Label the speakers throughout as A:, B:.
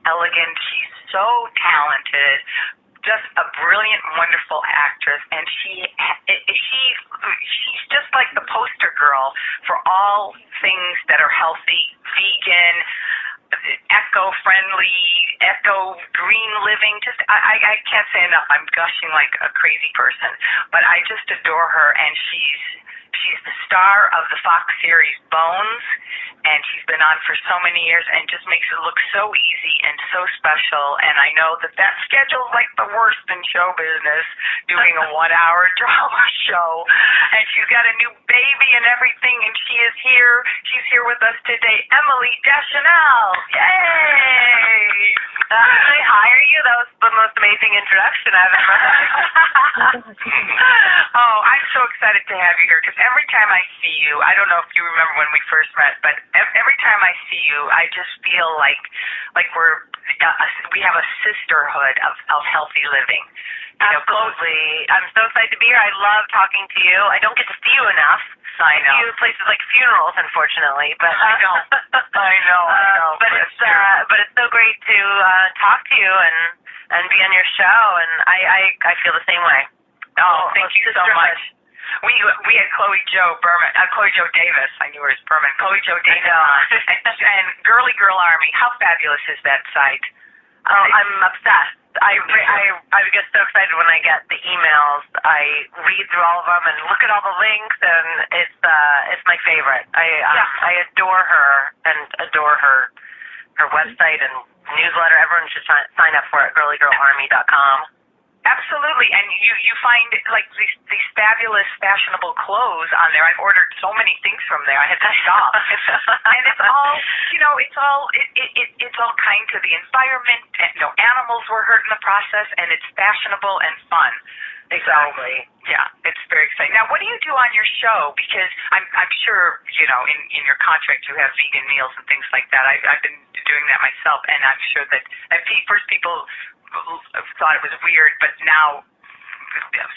A: elegant. She's so talented, just a brilliant, wonderful actress, and she's just like the poster girl for all things that are healthy, vegan, eco-friendly, eco-green living. Just I can't say enough. I'm gushing like a crazy person, but I just adore her, and she's the star of the Fox series Bones, and she's been on for so many years and just makes it look so easy and so special. And I know that schedule's like the worst in show business, doing a 1-hour drama show. And she's got a new baby and everything, and she is here. She's here with us today, Emily Deschanel. Yay!
B: I hire you. That was the most amazing introduction I've ever heard.
A: Oh, I'm so excited to have you here, because every time I see you, I don't know if you remember when we first met, but every time I see you, I just feel like we have a sisterhood of healthy living.
B: Absolutely. I'm so excited to be here. I love talking to you. I don't get to see you enough.
A: I know.
B: I see you at places like funerals, unfortunately. But
A: I know. I know.
B: But it's so great to talk to you and be on your show, and I feel the same way.
A: Oh, thank you so much. We had Chloe Jo Davis. I knew her as Berman. Chloe Jo Davis on. And Girly Girl Army. How fabulous is that site?
B: Oh, I'm obsessed. I get so excited when I get the emails. I read through all of them and look at all the links, and it's my favorite. I adore her and adore her website and newsletter. Everyone should sign up for it. GirlyGirlArmy.com.
A: Absolutely, and you find like these fabulous, fashionable clothes on there. I've ordered so many things from there. I had to stop, and it's all, it's all kind to the environment. And no animals were hurt in the process, and it's fashionable and fun.
B: Exactly.
A: So, yeah, it's very exciting. Now, what do you do on your show? Because I'm sure in your contract you have vegan meals and things like that. I've been doing that myself, and I'm sure that at first people thought it was weird, but now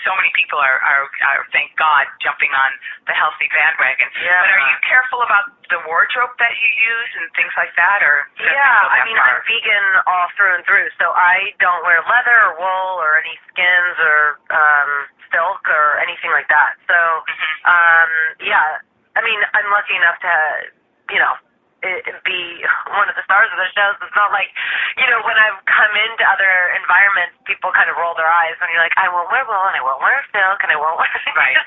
A: so many people are thank God, jumping on the healthy bandwagon.
B: Yeah.
A: But are you careful about the wardrobe that you use and things like that, or?
B: Yeah, I mean, I'm vegan all through and through, so I don't wear leather or wool or any skins or silk or anything like that. So, yeah, I mean, I'm lucky enough to, be one of the stars of the shows. It's not like, when I've come into other environments, people kind of roll their eyes when you're like, I won't wear wool and I won't wear silk and I won't wear,
A: right.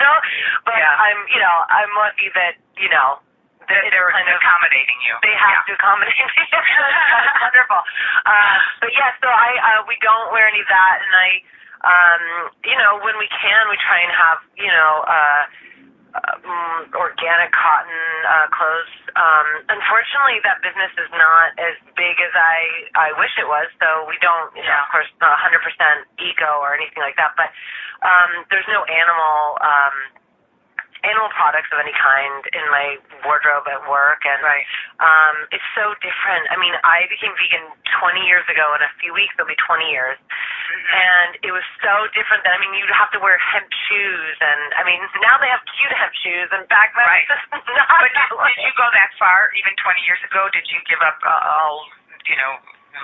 B: But
A: yeah.
B: I'm lucky that,
A: they're kind of accommodating you.
B: They have to accommodate me. That's wonderful. But yeah, so we don't wear any of that, and when we can, we try and have, organic cotton clothes. Unfortunately, that business is not as big as I wish it was, so we don't, of course, not 100% eco or anything like that, but there's no animal products of any kind in my wardrobe at work, and it's so different. I mean, I became vegan 20 years ago. In a few weeks, it'll be 20 years. And it was so different that, you'd have to wear hemp shoes, and, now they have cute hemp shoes, and back then,
A: But did you go that far, even 20 years ago? Did you give up all,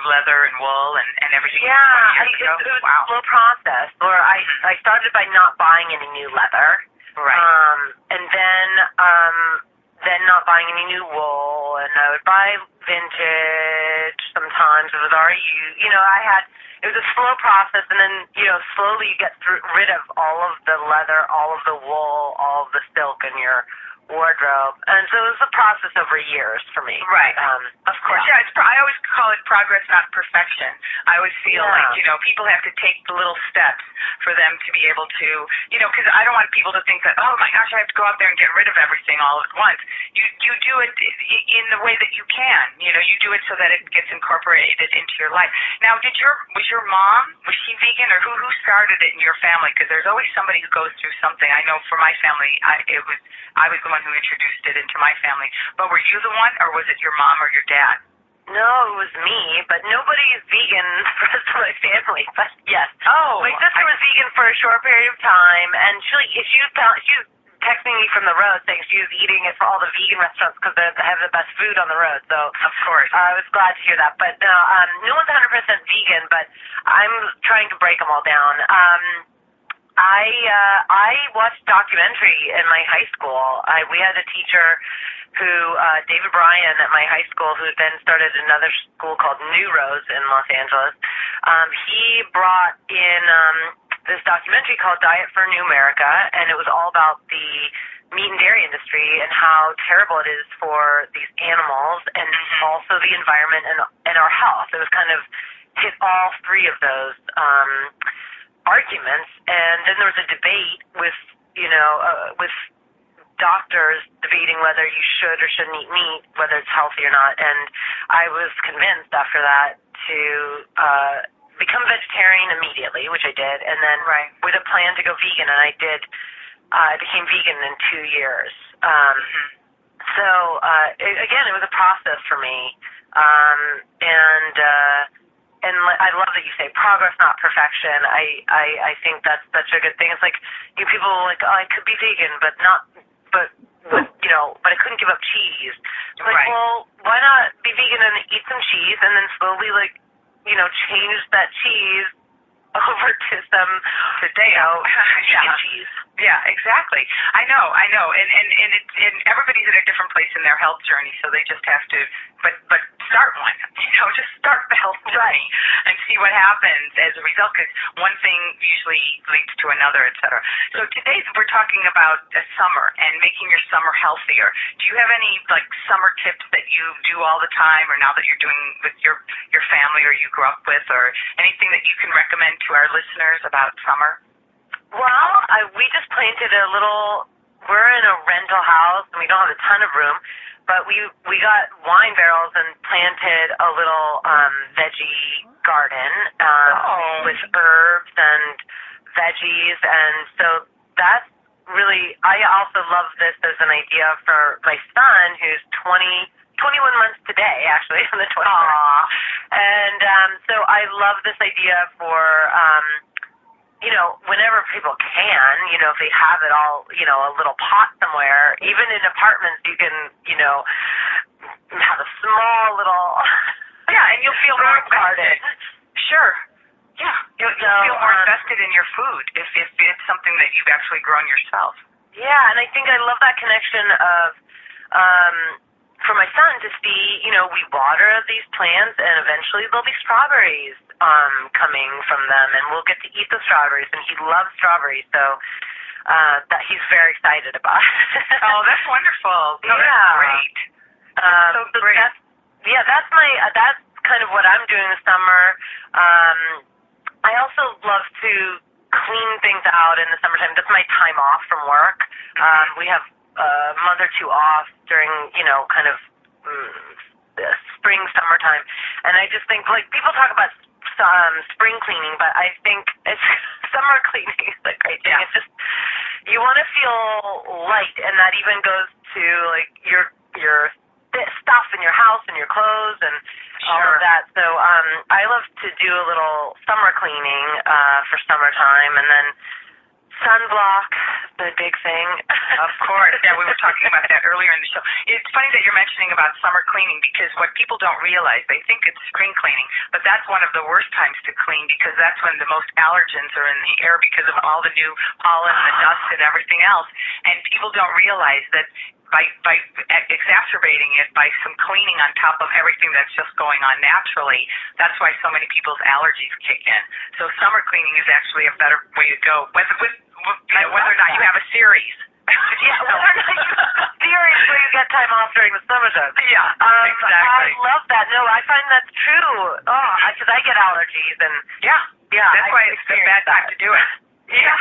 A: leather and wool and everything?
B: Yeah, it was a slow process, or I started by not buying any new leather.
A: Right.
B: And then not buying any new wool, and I would buy vintage sometimes. It was already used. It was a slow process, and then, slowly you get rid of all of the leather, all of the wool, all of the silk in your wardrobe. And so it was a process over years for me.
A: Right. Of course. Yeah, I always call it progress, not perfection. I always feel like, people have to take the little steps for them to be able to, because I don't want people to think that, oh my gosh, I have to go out there and get rid of everything all at once. You do it in the way that you can. You do it so that it gets incorporated into your life. Now, was your mom, was she vegan, or who started it in your family? Because there's always somebody who goes through something. I know for my family, I was the one who introduced it into my family. But were you the one, or was it your mom or your dad?
B: No, it was me, but nobody is vegan for the rest of my family. But yes.
A: Oh.
B: My sister was vegan for a short period of time, and she's texting me from the road saying she was eating it for all the vegan restaurants because they have the best food on the road. So
A: of course,
B: I was glad to hear that. But no, no one's 100% vegan, but I'm trying to break them all down. I watched documentary in my high school. We had a teacher who, David Bryan at my high school, who then started another school called New Rose in Los Angeles. He brought in this documentary called Diet for New America, and it was all about the meat and dairy industry and how terrible it is for these animals and also the environment and our health. It was kind of hit all three of those arguments, and then there was a debate with with doctors debating whether you should or shouldn't eat meat, whether it's healthy or not. And I was convinced after that to become vegetarian immediately, which I did, and then with a plan to go vegan, and I did. I became vegan in 2 years. So again, it was a process for me, and I love that you say progress, not perfection. I think that's such a good thing. It's like people are like, oh, I could be vegan, but I couldn't give up cheese. It's like, well, why not be vegan and eat some cheese, and then slowly change that cheese over to some vegan cheese.
A: Yeah, exactly. I know, and everybody's at a different place in their health journey, so they just have to, but start one. Just start the health journey and see what happens as a result. Because one thing usually leads to another, etc. So today we're talking about summer and making your summer healthier. Do you have any summer tips that you do all the time, or now that you're doing with your family or you grew up with, or anything that you can recommend to our listeners about summer?
B: Well, we just planted we're in a rental house, and we don't have a ton of room, but we got wine barrels and planted a little veggie garden with herbs and veggies, and so that's really, I also love this as an idea for my son, who's 21 months today, actually, on the 23rd. And so I love this idea for whenever people can, if they have it all, a little pot somewhere, even in apartments, you can, have a small little,
A: and you'll feel more invested. Sure. Yeah. You'll feel more invested in your food if it's something that you've actually grown yourself.
B: Yeah, and I think I love that connection of, for my son to see, we water these plants, and eventually there'll be strawberries coming from them, and we'll get to eat the strawberries, and he loves strawberries, so that he's very excited about.
A: Oh, that's wonderful. No,
B: yeah.
A: That's great. That's so great.
B: That's kind of what I'm doing this summer. I also love to clean things out in the summertime. That's my time off from work. We have a month or two off during, kind of spring, summertime. And I just think, people talk about spring cleaning, but I think it's summer cleaning is the great thing. Yeah. It's just, you want to feel light, and that even goes to, your stuff in your house and your clothes and all of that. So I love to do a little summer cleaning for summertime, and then sunblock, the big thing.
A: Of course. Yeah, we were talking about that earlier in the show. It's funny that you're mentioning about summer cleaning, because what people don't realize, they think it's spring cleaning, but that's one of the worst times to clean, because that's when the most allergens are in the air because of all the new pollen and the dust and everything else. And people don't realize that by exacerbating it by some cleaning on top of everything that's just going on naturally, that's why so many people's allergies kick in. So summer cleaning is actually a better way to go, whether or not you have a series.
B: Yeah, whether or not you have a series where you get time off during the summertime.
A: Yeah, exactly.
B: I love that. No, I find that's true. Because I get allergies, and
A: that's why it's a bad time to do it. Yeah,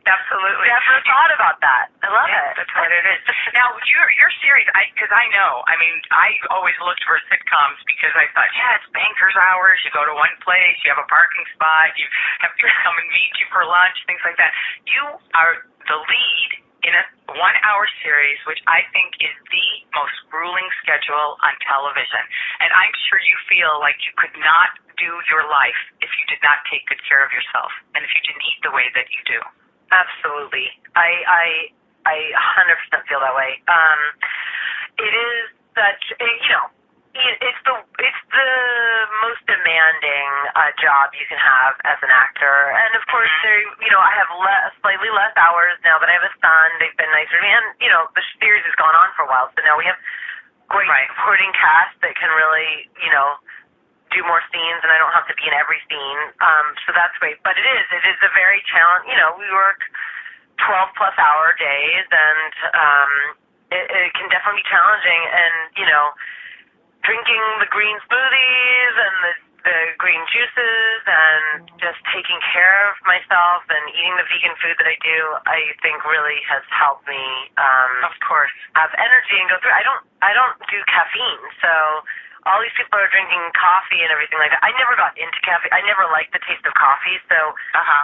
A: absolutely.
B: Never thought about that. I love it.
A: That's what it is. Now, your series, because I know, I always looked for sitcoms because I thought, it's banker's hours. You go to one place, you have a parking spot, you have people come and meet you for lunch, things like that. You are the lead in a 1-hour series, which I think is the most grueling schedule on television. And I'm sure you feel like you could not do your life if you did not take good care of yourself and if you didn't eat the way that you do.
B: Absolutely. I I 100% feel that way. It is such, it's the most demanding job you can have as an actor. And of course, I have slightly less hours now that I have a son. They've been nicer to me, and the series has gone on for a while, so now we have great supporting cast that can really, do more scenes, and I don't have to be in every scene. So that's great. But it is a very challenge. We work 12+ hour days, and it can definitely be challenging. And drinking the green smoothies and the green juices, and just taking care of myself and eating the vegan food that I do, I think really has helped me.
A: Of course,
B: have energy and go through. I don't do caffeine, so all these people are drinking coffee and everything like that. I never got into caffeine. I never liked the taste of coffee, so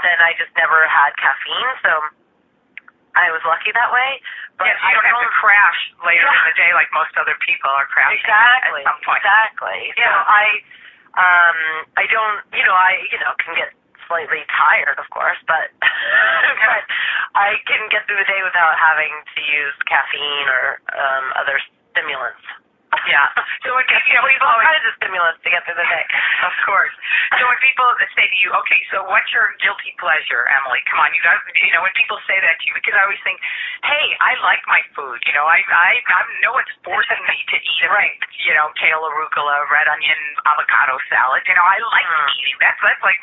B: then I just never had caffeine. So I was lucky that way. But
A: yes, you don't have to crash later in the day like most other people are crashing at some point.
B: Exactly.
A: Yeah.
B: So I don't, I can get slightly tired, of course, but but I can get through the day without having to use caffeine or other stimulants.
A: Yeah. So when people
B: all kinds of stimulants to get through the day.
A: Of course. So when people say to you, okay, so what's your guilty pleasure, Emily? Come on, you got, when people say that to you, because I always think, hey, I like my food. I no one's forcing me to eat kale, arugula, red onion, avocado salad. I like eating. That's like my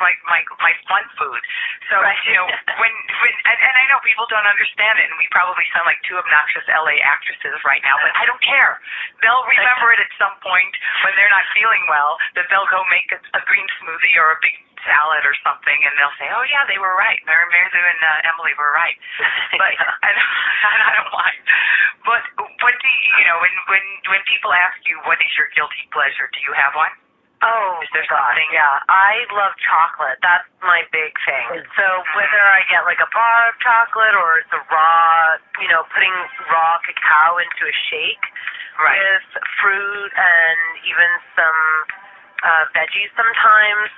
A: fun food. So when and I know people don't understand it, and we probably sound like two obnoxious LA actresses right now, but I don't care. They'll remember it at some point when they're not feeling well, that they'll go make a green smoothie or a big salad or something, and they'll say, oh yeah, they were right. Marilu and Emily were right. But and I don't mind. But what do when people ask you what is your guilty pleasure, do you have one?
B: Oh,
A: is there something?
B: Yeah, I love chocolate. That's my big thing. So whether I get like a bar of chocolate or it's a raw, putting raw cacao into a shake with fruit and even some veggies sometimes,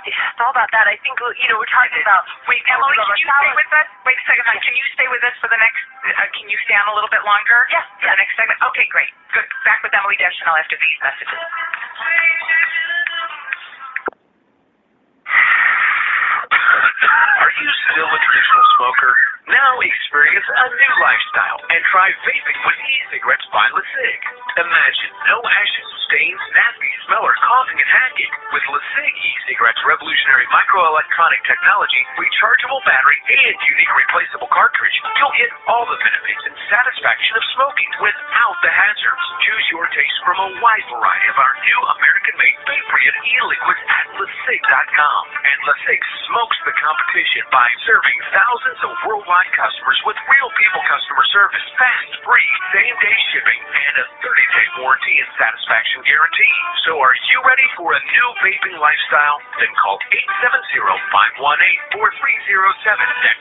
B: it's all about that. I think, we're talking about...
A: Wait, Emily, can you stay with us? Wait a second. Can you stay with us for the next... can you stay on a little bit longer?
B: Yes.
A: For the next segment? Okay, great. Good. Back with Emily Deschanel after these messages.
C: Are you still a traditional smoker? Now experience a new lifestyle and try vaping with e-cigarettes by LeSig. Imagine no ashes, stains, nasty smell, or coughing and hacking. With LeSig e-cigarettes' revolutionary microelectronic technology, rechargeable battery, and unique replaceable cartridge, you'll get all the benefits and satisfaction of smoking without the hazards. Choose your taste from a wide variety of our new American-made vape-free e-liquids at LeSig.com. And LeSig smokes the competition by serving thousands of worldwide customers with real people customer service, fast, free, same-day shipping, and a 30-day warranty and satisfaction guarantee. So are you ready for a new vaping lifestyle? Then call 870-518-4307. That's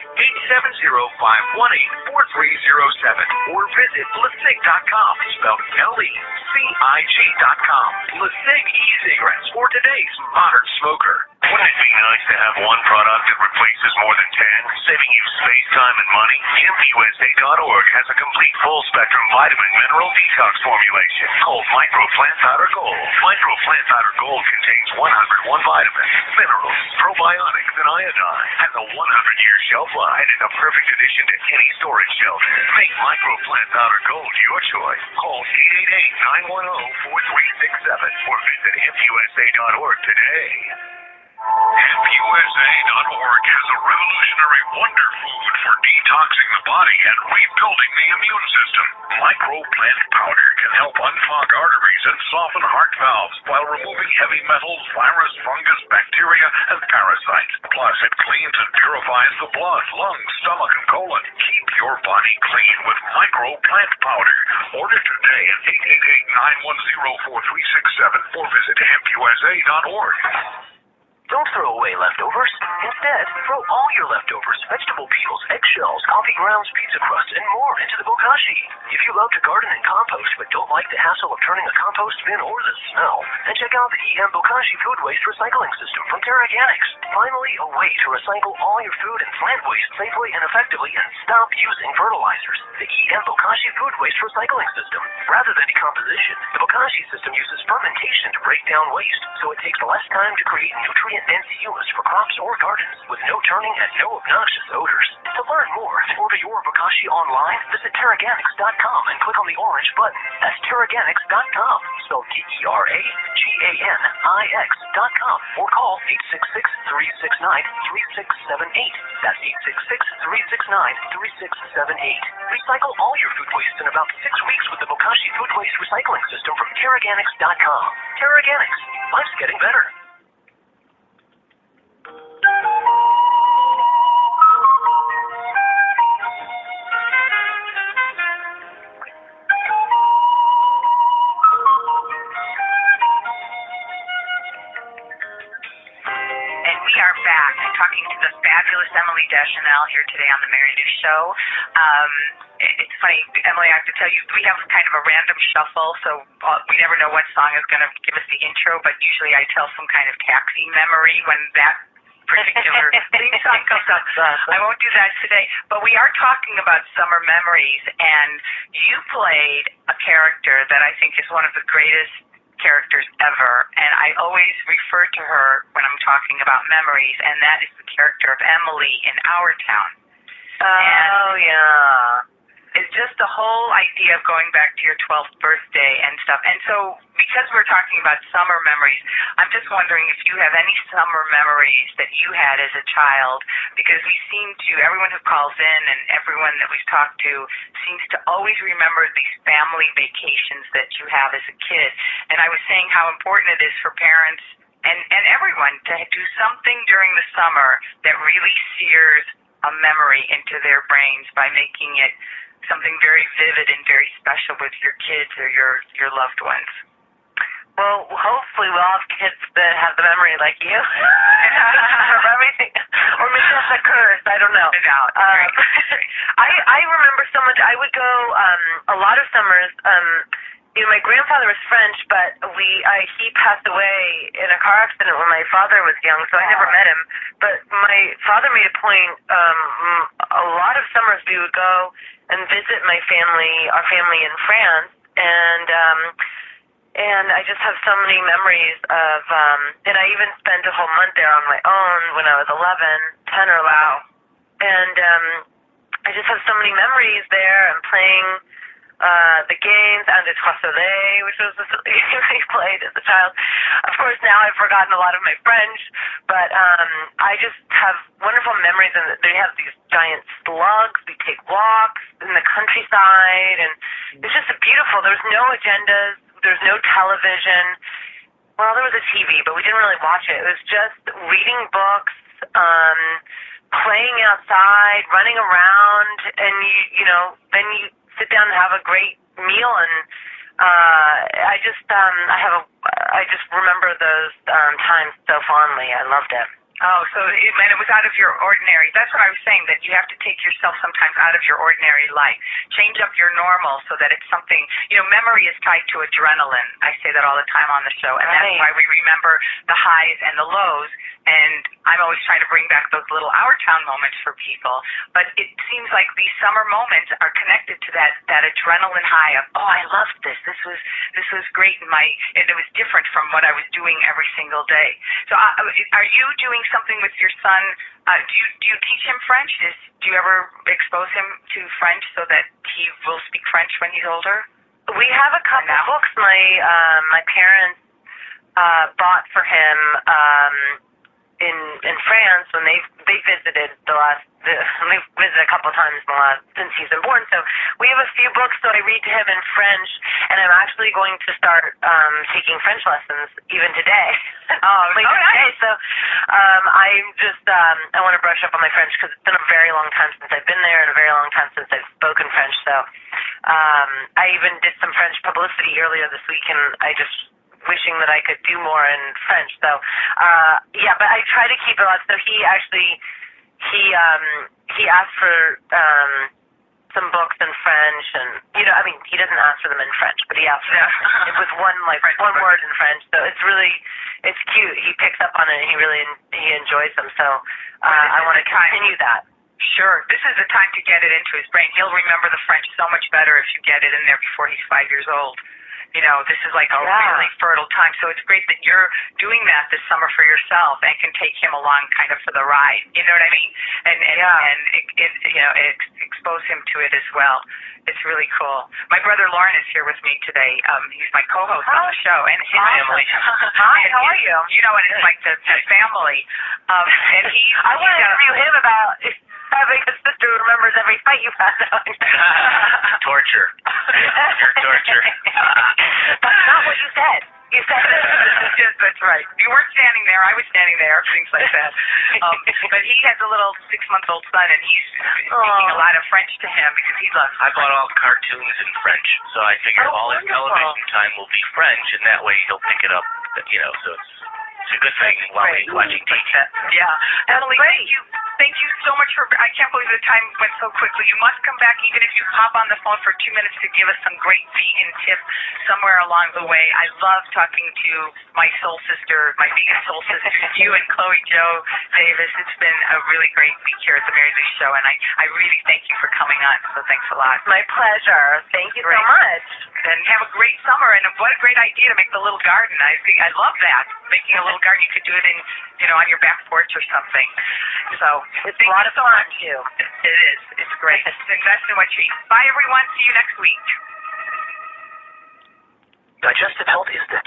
C: 870-518-4307. Or visit LeSig.com, spelled LECIG.com. LeSig e-cigarettes for today's modern smoker.
D: Wouldn't it be nice to have one product that replaces more than 10, saving you space, time, and money? HempUSA.org has a complete full-spectrum vitamin mineral detox formulation called Micro Plant Powder Gold. Micro Plant Powder Gold contains 101 vitamins, minerals, probiotics, and iodine. Has a 100-year shelf life and is a perfect addition to any storage shelter. Make Micro Plant Powder Gold your choice. Call 888-910-4367 or visit HempUSA.org today. HempUSA.org has a revolutionary wonder food for detoxing the body and rebuilding the immune system. Micro Plant Powder can help unclog arteries and soften heart valves while removing heavy metals, virus, fungus, bacteria, and parasites. Plus, it cleans and purifies the blood, lungs, stomach, and colon. Keep your body clean with Micro Plant Powder. Order today at 888-910-4367 or visit HempUSA.org.
C: Don't throw away leftovers. Instead, throw all your leftovers, vegetable peels, eggshells, coffee grounds, pizza crusts, and more into the bokashi. If you love to garden and compost but don't like the hassle of turning a compost bin or the smell, and check out the EM Bokashi food waste recycling system from Terraganics. Finally, a way to recycle all your food and plant waste safely and effectively and stop using fertilizers. The EM Bokashi food waste recycling system. Rather than decomposition, the Bokashi system uses fermentation to break down waste, so it takes less time to create nutrient-dense humus for crops or gardens, with no turning and no obnoxious odors. To learn more and order your Bokashi online, visit Terraganics.com and click on the orange button. That's Terraganics.com, spelled Terraganix.com, or call 866-369-3678. That's 866-369-3678. Recycle all your food waste in about 6 weeks with the Bokashi food waste recycling system from Terraganics.com. Terraganics. Life's getting better.
A: We are back talking to the fabulous Emily Deschanel here today on the Marilu Show. It's funny, Emily, I have to tell you, we have kind of a random shuffle, so we never know what song is going to give us the intro, but usually I tell some kind of taxi memory when that particular theme song comes up. I won't do that today, but we are talking about summer memories, and you played a character that I think is one of the greatest characters ever, and I always refer to her when I'm talking about memories, and that is the character of Emily in Our Town.
B: Yeah.
A: It's just the whole idea of going back to your 12th birthday and stuff. And so, because we're talking about summer memories, I'm just wondering if you have any summer memories that you had as a child, because we seem to, everyone who calls in and everyone that we've talked to seems to always remember these family vacations that you have as a kid. And I was saying how important it is for parents and everyone to do something during the summer that really sears a memory into their brains by making it something very vivid and very special with your kids or your loved ones.
B: Well, hopefully we'll have kids that have the memory like you. Of everything. Or maybe that's a curse. I don't know. I remember so much. I would go a lot of summers. My grandfather was French, but he passed away in a car accident when my father was young, so I never met him. But my father made a point, a lot of summers we would go and visit our family in France, and I just have so many memories of, and I even spent a whole month there on my own when I was 10 or 11.
A: Wow.
B: And I just have so many memories there and playing the games, and the Deschanel, which was the game I played as a child. Of course, now I've forgotten a lot of my French, but I just have wonderful memories, and they have these giant slugs. We take walks in the countryside, and it's just beautiful. There's no agendas. There's no television. Well, there was a TV, but we didn't really watch it. It was just reading books, playing outside, running around, and then you sit down and have a great meal, and I just remember those times so fondly. I loved it.
A: Oh, so it was out of your ordinary. That's what I was saying, that you have to take yourself sometimes out of your ordinary life. Change up your normal so that it's something, memory is tied to adrenaline. I say that all the time on the show, and that's why we remember the highs and the lows, and I'm always trying to bring back those little Our Town moments for people. But it seems like these summer moments are connected to that adrenaline high of, oh, I loved this. This was great, and it was different from what I was doing every single day. So are you doing something with your son? Do you teach him French? Do you ever expose him to French so that he will speak French when he's older?
B: We have a couple books my parents bought for him in France when they visited they've visited a couple times since he's been born. So we have a few books, so I read to him in French, and I'm actually going to start taking French lessons even today. Later today. So I want to brush up on my French because it's been a very long time since I've been there and a very long time since I've spoken French. So I even did some French publicity earlier this week, and I just wishing that I could do more in French. So but I try to keep it on. So he asked for some books in French, and he doesn't ask for them in French, but he asks for them with one word in French. So it's cute. He picks up on it, and he enjoys them. So I want to continue that.
A: Sure. This is the time to get it into his brain. He'll remember the French so much better if you get it in there before he's 5 years old. This is like a really fertile time. So it's great that you're doing that this summer for yourself and can take him along kind of for the ride. You know what I mean? And expose him to it as well. It's really cool. My brother Lauren is here with me today. He's my co-host on the show, and his family.
B: Hi, how are you?
A: You know what it's like to family. And
B: I want to interview him about having a sister who remembers every fight you've had.
D: Torture. You're torture.
B: That's not what you said. You said it.
A: Yes, that's right. You weren't standing there. I was standing there. Things like that. But he has a little 6-month-old son, and he's speaking a lot of French to him because he loves
D: I bought all cartoons in French, so I figured all his television time will be French, and that way he'll pick it up. So it's a good thing while he's watching TV.
A: Yeah. Emily, thank you so much for. I can't believe the time went so quickly. You must come back, even if you hop on the phone for 2 minutes to give us some great vegan tips somewhere along the way. I love talking to my soul sister, my vegan soul sisters, you and Chloe Joe Davis. It's been a really great week here at the Marilu Show, and I really thank you for coming on. So thanks a lot.
B: My pleasure. Thank you so much.
A: And have a great summer. And what a great idea to make the little garden. I love that. Making a little garden. You could do it in, on your back porch or something. So
B: it's a lot of fun too.
A: It is. It's great. Invest in what you eat. Bye, everyone. See you next week.
C: Digestive health is the